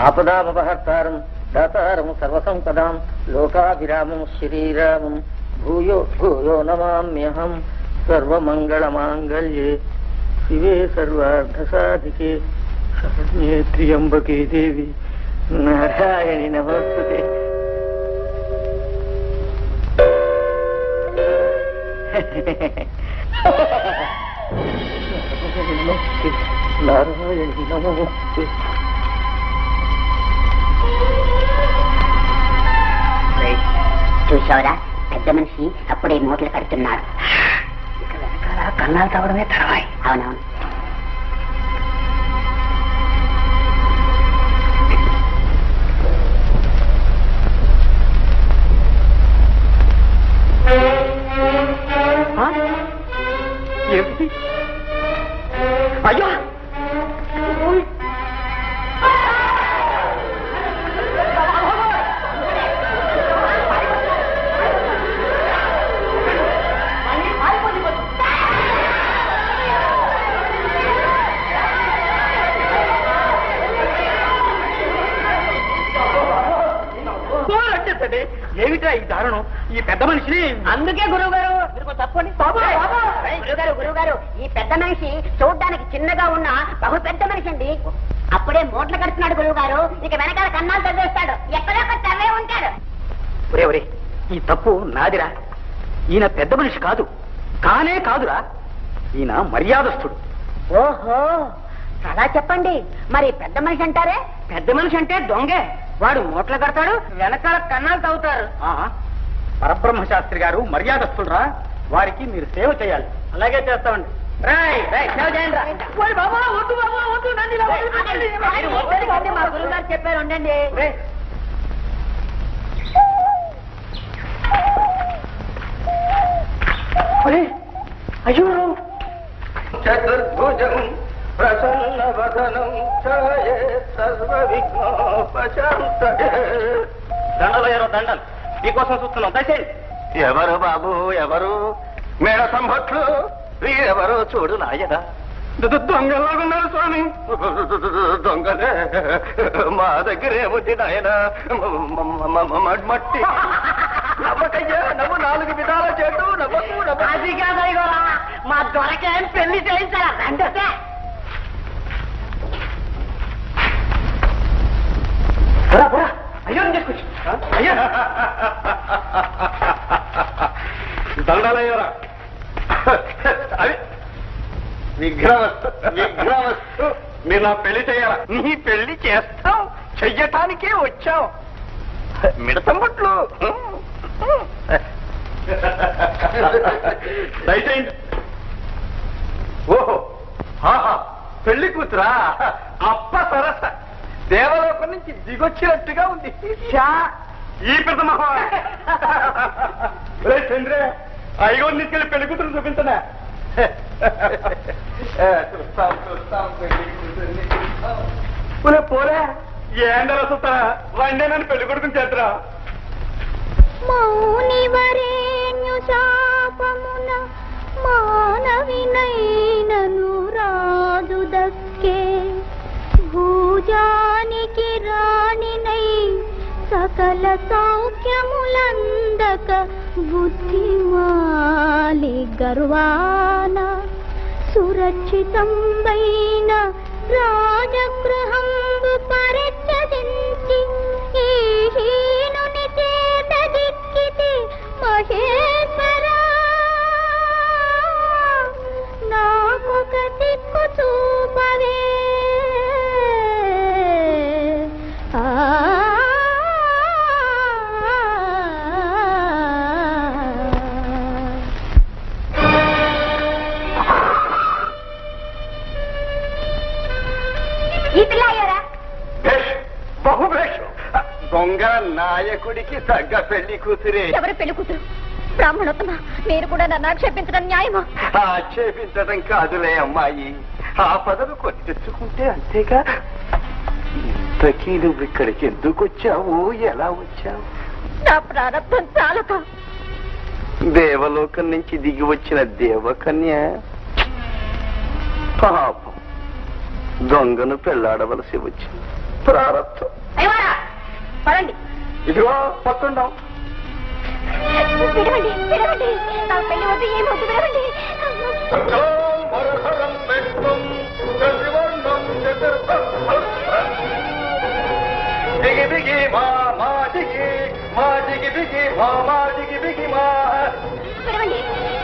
ఆపదామపహర్తారం దాతారం సర్వసంపదాం లోకాభిరామం శ్రీరామం భూయో భూయో నమామ్యహం సర్వమంగళమాంగళ్యే శివే సర్వార్థసాధికే శరణ్యే త్ర్యంబకే దేవి నారాయణి నమోస్తుతే. నారాయణి నమోస్తుతే. చూసావరా, పెద్ద మనిషి అప్పుడే మూటలు కడుతున్నాడు. ఇక వెనకాల కన్నాలు తవ్వడమే తర్వాయి. అవునవును. ఏమిటి? అయ్యో ఏమిటా ఈ దారుణం? ఈ పెద్ద మనిషిని అందుకే గురువు గారు తప్పండి. గురువు గారు, ఈ పెద్ద మనిషి చూడ్డానికి చిన్నగా ఉన్న బహు పెద్ద మనిషి అండి. అప్పుడే మూటలు కడుతున్నాడు గురువు గారు. ఇక వెనకాల కన్నాలు తగ్గేస్తాడు. ఎక్కడొక్క తవ్వే ఉంటాడు. ఒరే ఈ తప్పు నాదిరా. ఈయన పెద్ద మనిషి కాదు, కానే కాదురా. ఈయన మర్యాదస్తుడు. ఓహో, అలా చెప్పండి. మరి పెద్ద మనిషి అంటారే? పెద్ద మనిషి అంటే దొంగే. వాడు మూటలు కడతాడు, వెనకాల కన్నాలు తవ్వుతారు. పరబ్రహ్మ శాస్త్రి గారు మర్యాదస్తుడురా. వారికి మీరు సేవ చేయాలి. అలాగే చేస్తామండి. మా గురువు గారు చెప్పారు, ఉండండి. అయ్యో, చతుర్భుజం ప్రసన్న వదనం ఛాయే సర్వ విఘ్నోపశాంతయే. దండలు దండలు మీకోసం చూస్తున్నాం. దయచేయండి. ఎవరు బాబు, ఎవరు? మేడ సంభట్లు ఎవరో చూడు నాయన. దొంగలాగున్నారు స్వామి. దొంగలే. మా దగ్గర ఏముంది నాయన? మట్టి. నవ్వకయ్యా, నవ్వు 4 విధాల చెట్టు. నవ్వకు. అది కాదు, మా దొరకే పెళ్లి చేయించాలా? అంటే అయ్యో తీసుకొచ్చి అయ్యా దండాలయ్యారా. అది విగ్రహవస్తు. మీరు నా పెళ్లి చేయాలా? నీ పెళ్లి చేస్తాం, చెయ్యటానికే వచ్చాం. మిడతంబట్లు దయచేయండి. ఓహో, పెళ్లి కూతురా? అప్ప సరస దేవలోకం నుంచి దిగొచ్చినట్టుగా ఉంది. ఈ ప్రథమ చంద్రే, అయ్యో తీసుకెళ్ళి పెళ్లి కూతురు చూపించనా? చూస్తాం. పోలే ఏండలో చూస్తారా? వండే నన్ను పెళ్లి కొడుకుని చేద్దరా. మౌని వరేణ్యు శాపమున మానవినైనను రాజు దక్కే భూజానికి రాణినై సకల సౌఖ్యములందక బుద్ధిమాలి గర్వాన సురక్షితంబైన రాజగృహంబు పరిత్యజించి ఈ హీనుని చేత దిక్కితి మహేశ్వరా, నాకొక దిక్కు చూపవే. దొంగ నాయకుడికి తగ్గ పెళ్లి కూతురే. ఎవరి పెళ్లి కూతురు? బ్రాహ్మణోత్తమ, మీరు కూడా నన్ను ఆక్షేపించడం న్యాయమా? ఆక్షేపించడం కాదులే అమ్మాయి, ఆ పదవి కొని తెచ్చుకుంటే అంతేగా. ఇంతకీ నువ్వు ఇక్కడికి ఎందుకు వచ్చావు? ఎలా వచ్చావు? నా ప్రారంభం చాలక దేవలోకం నుంచి దిగి వచ్చిన దేవకన్య పాపం దొంగను పెళ్లాడవలసి వచ్చింది. ప్రారంభం పడండి. ఇదిగో పట్టున్నాం. విడవండి విడవండి, నాకు పెళ్లి వద్దు, ఏమి వద్దు, విడవండి. విడవండి,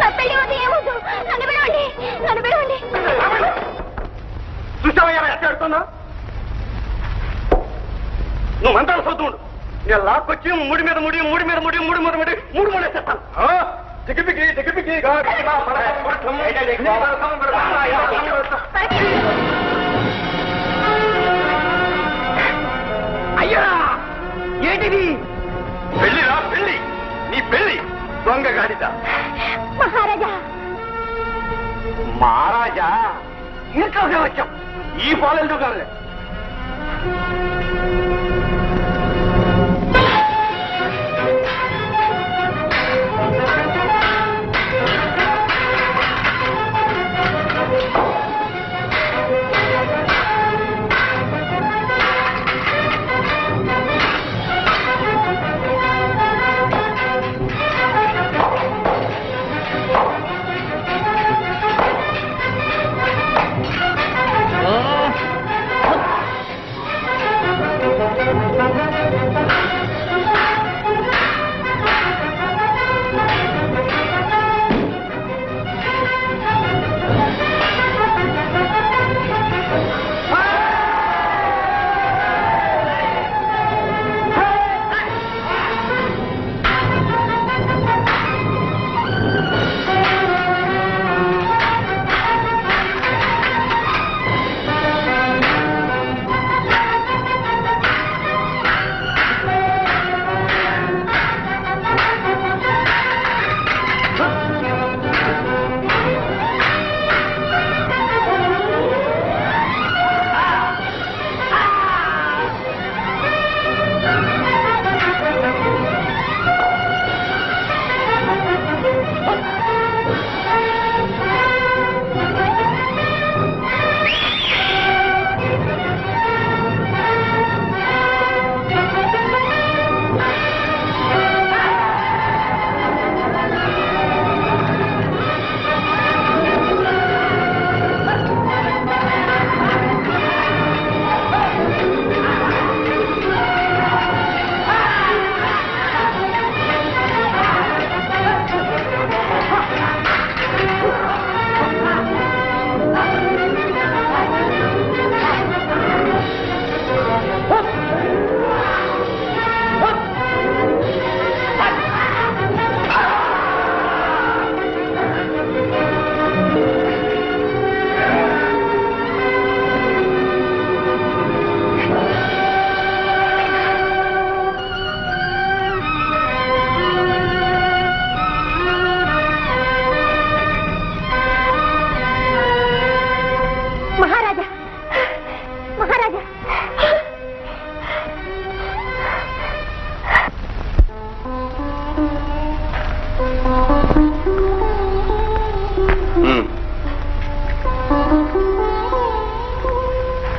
నా పెళ్లి వద్దు, ఏమొద్దు, నన్ను విడవండి, నన్ను విడవండి. చూసావయ్యా ఎట్లాడుతున్నా? నువ్వు మంత్రాలు చదువుతుండు. నేను లాక్కొచ్చి ముడి మీద ముడి, ముడి మీద ముడి, ముడి మీద ముడి, మూడు ముడేసేస్తాను. దిగిపికి దిగిపికి అయ్యా ఏంటిది? పెళ్లిరా పెళ్లి, నీ పెళ్లి దొంగ గాడిద. మహారాజా, మహారాజా ఇంట్లోనే వచ్చాం. ఈ పాలెందుకు కాదు.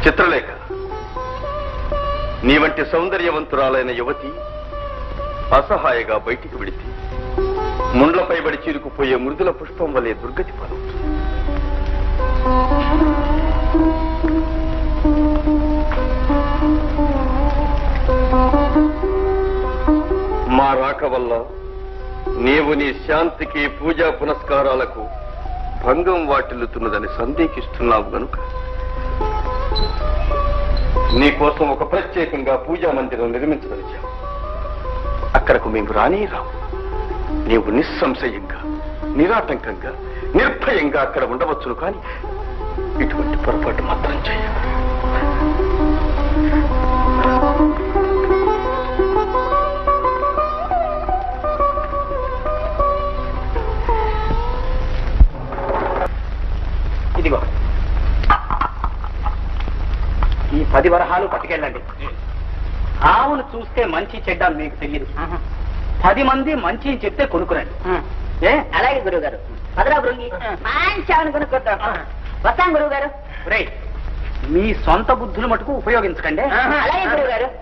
చిత్రలేఖ, నీ వంటి సౌందర్యవంతురాలైన యువతి అసహాయగా బయటికి విడితే ముండ్లపై బడి చీరుకుపోయే మృదుల పుష్పం వలె దుర్గతి పాలవుతుంది. మా రాక వల్ల నీవు నీ శాంతికి పూజా పునస్కారాలకు భంగం వాటిల్లుతున్నదని సందేహిస్తున్నావు గనుక నీకోసం ఒక ప్రత్యేకంగా పూజా మందిరం నిర్మించదలిచాం. అక్కడకు మేము రాని రావు. నీవు నిస్సంశయంగా, నిరాటంకంగా, నిర్భయంగా అక్కడ ఉండవచ్చును, కానీ ఇటువంటి పొరపాటు మాత్రం చేయాలి. ఇదిగో ఈ 10 వరహాలు పట్టుకెళ్ళండి. ఆవును చూస్తే మంచి చెడ్డ మీకు తెలియదు. 10 మంది మంచి చెప్తే కొనుక్కురండి. అలాగే గురువు గారు. పదరా బృంగి, మంచి ఆవును కొనుక్కొద్దాం. వస్తాం గురువు గారు. మీ సొంత బుద్ధులు మటుకు ఉపయోగించకండి. అలాగే గురువు గారు.